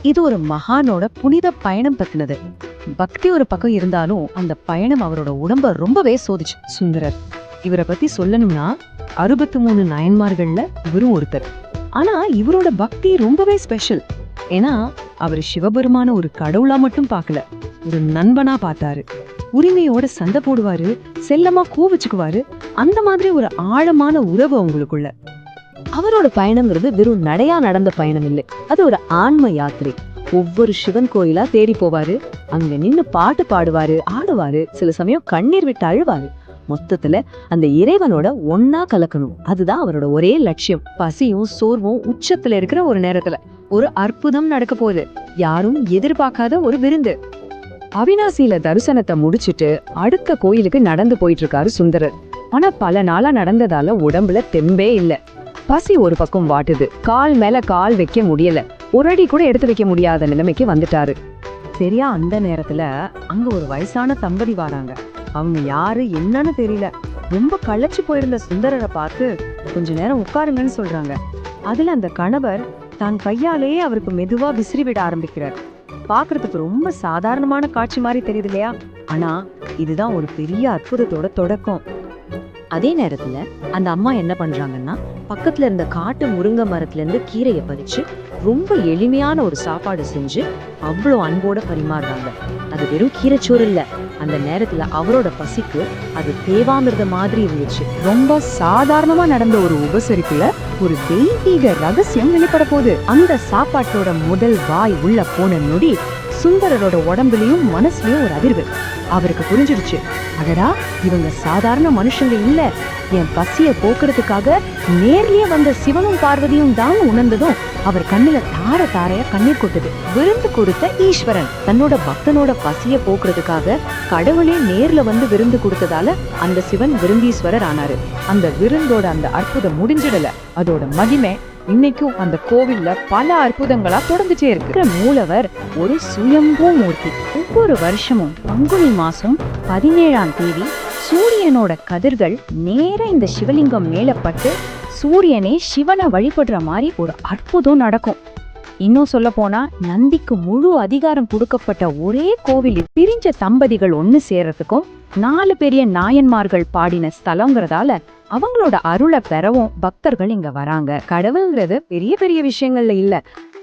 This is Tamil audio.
இது ஒரு மகானோட புனித பயணம் பத்தினது. பக்தி ஒரு பக்கம் இருந்தாலும் அந்த பயணம் அவரோட உடம்ப ரொம்பவே சோதிச்சு. சுந்தரர் இவரை பத்தி சொல்லணும்னா 63 நாயன்மார்கள்ல இவரும் ஒருத்தர். ஆனா இவரோட பக்தி ரொம்பவே ஸ்பெஷல். ஏன்னா அவர் சிவபெருமான ஒரு கடவுளா மட்டும் பார்க்கல, ஒரு நண்பனா பார்த்தாரு. உரிமையோட சண்டை போடுவாரு, செல்லமா கோவிச்சுக்குவாரு. அந்த மாதிரி ஒரு ஆழமான உறவு அவங்களுக்குள்ள. அவரோட பயணம்ங்கிறது வெறும் நடையா நடந்த பயணம் இல்லை, அது ஒரு ஆன்ம யாத்திரை. ஒவ்வொரு சிவன் கோயிலா தேடி போவாரு, அங்க நின்னு பாட்டு பாடுவாரு, ஆடுவாரு, சில சமயம் கண்ணீர் விட்டு அழுவாரு. மொத்தத்துல அந்த இறைவனோட ஒன்னா கலக்கணும், அதுதான் அவரோட ஒரே லட்சியம். பசியும் சோர்வும் உச்சத்துல இருக்கிற ஒரு நேரத்துல ஒரு அற்புதம் நடக்க போகுது. யாரும் எதிர்பார்க்காத ஒரு விருந்து. அவினாசியில தரிசனத்தை முடிச்சிட்டு அடுத்த கோயிலுக்கு நடந்து போயிட்டு இருக்காரு சுந்தரர். ஆனா பல நாளா நடந்ததால உடம்புல தெம்பே இல்ல. பசி ஒரு பக்கம் வாட்டுது, கால் மேல கால் வைக்க முடியல, ஒரு அடி கூட எடுத்து வைக்க முடியாத நிலைமைக்கு வந்துட்டாரு. சரியா அந்த நேரத்துல அங்க ஒரு வயசான தம்பதி வராங்க. அவங்க யாரு என்னன்னு தெரியல. ரொம்ப களைச்சு போயிருந்த சுந்தரரை பார்த்து கொஞ்ச நேரம் உட்காருங்கன்னு சொல்றாங்க. அதுல அந்த கணவர் தான் கையாலேயே அவருக்கு மெதுவா விசிறி விட ஆரம்பிக்கிறார். பாக்குறதுக்கு ரொம்ப சாதாரணமான காட்சி மாதிரி தெரியுது இல்லையா? ஆனா இதுதான் ஒரு பெரிய அற்புதத்தோட தொடக்கம். அதே நேரத்துல அந்த அம்மா என்ன பண்றாங்கன்னா, பக்கத்துல இருந்த காட்டு முருங்கை மரத்துல இருந்து கீரையை பறிச்சு ரொம்ப எளிமையான ஒரு சாப்பாடு செஞ்சு அவ்வளோ அன்போட பரிமாறுறாங்க. அது வெறும் கீரைச்சோறு இல்ல, அந்த நேரத்துல அவரோட பசிக்கு அது தேவாமிர்த மாதிரி இருந்துச்சு. ரொம்ப சாதாரணமா நடந்த ஒரு உபசரிப்புல ஒரு தெய்வீக ரகசியம் வெளிப்பட போகுது. அந்த சாப்பாட்டோட முதல் வாய் உள்ள போன நொடி சுந்தரரோட உடம்புலயும் மனசுலயும் ஒரு அதிர்வு. அவருக்கு புரிஞ்சிடுச்சு, அடடா இவங்க சாதாரண மனுஷங்க இல்ல, என் பசிய போக்குறதுக்காக நேர்லயே வந்த சிவனும் பார்வதியும் தான் உணர்ந்ததும் அவர் கண்ணுல தார தாரையா கண்ணீர் கொட்டுது. விருந்து கொடுத்த ஈஸ்வரன் தன்னோட பக்தனோட பசிய போக்குறதுக்காக கடவுளே நேர்ல வந்து விருந்து கொடுத்ததால அந்த சிவன் விருந்தீஸ்வரர் ஆனாரு. அந்த விருந்தோட அந்த அற்புதம் முடிஞ்சிடல, அதோட மகிமை இன்னைக்கும் அந்த கோவில்ல பல அற்புதங்களா தொடர்ந்துட்டே இருக்கு. மூலவர் ஒரு சுயம்பூ மூர்த்தி. ஒவ்வொரு வருஷமும் பங்குனி மாசம் 17ஆம் தேதி சூரியனோட கதிர்கள் நேர இந்த சிவலிங்கம் மேலப்பட்டு சூரியனே சிவனை வழிபடுற மாதிரி ஒரு அற்புதம் நடக்கும். இன்னும் சொல்ல போனா நந்திக்கு முழு அதிகாரம் கொடுக்கப்பட்ட ஒரே கோவில். பிரிஞ்ச தம்பதிகள் ஒண்ணு சேர்றதுக்கும் 4 பெரிய நாயன்மார்கள் பாடின ஸ்தலங்கிறதால அவங்களோட அருளை பெறவும் பக்தர்கள் இங்க வராங்க. கடவுள்ங்கிறது பெரிய பெரிய விஷயங்கள்ல இல்ல,